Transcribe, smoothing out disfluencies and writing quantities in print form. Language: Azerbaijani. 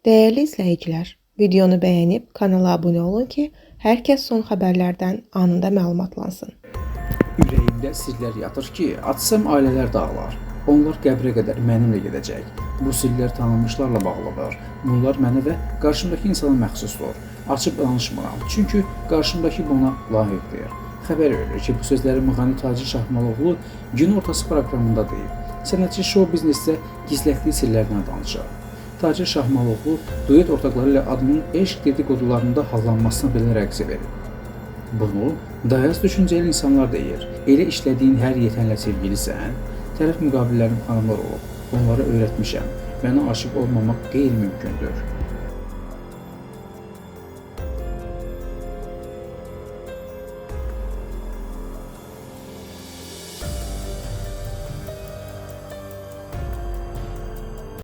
Değerli izləyicilər, videonu bəyənib kanala abunə olun ki, hər kəs son xəbərlərdən anında məlumatlansın. Ürəyimdə sirlər yatır ki, açsam ailələr dağılar. Onlar qəbrə qədər mənimlə gedəcək. Bu sirlər tanınmışlarla bağlıdır. Bunlar mənə və qarşımdakı insana məxsusdur. Açıb danışmıram, çünki qarşımdakı buna layiqdir. Xəbər verir ki, bu sözləri müğənni Tacir Şahmaloğlu gün ortası proqramında deyib. Sənətçi show biznesdə gizlətdiyi sirlərdən danışır. Tacir Şahmaloğlu duet ortaqları ilə adının eşq dedikodularında hallanmasına belə rəqsə verir. Bunu dayaz düşüncəli insanlar deyir. Elə işlədiyin hər yetənlə sevgilisən, tərəf müqabillərim xanımlar olub. Onlara öyrətmişəm. Mənə aşıq olmamaq qeyri-mümkündür.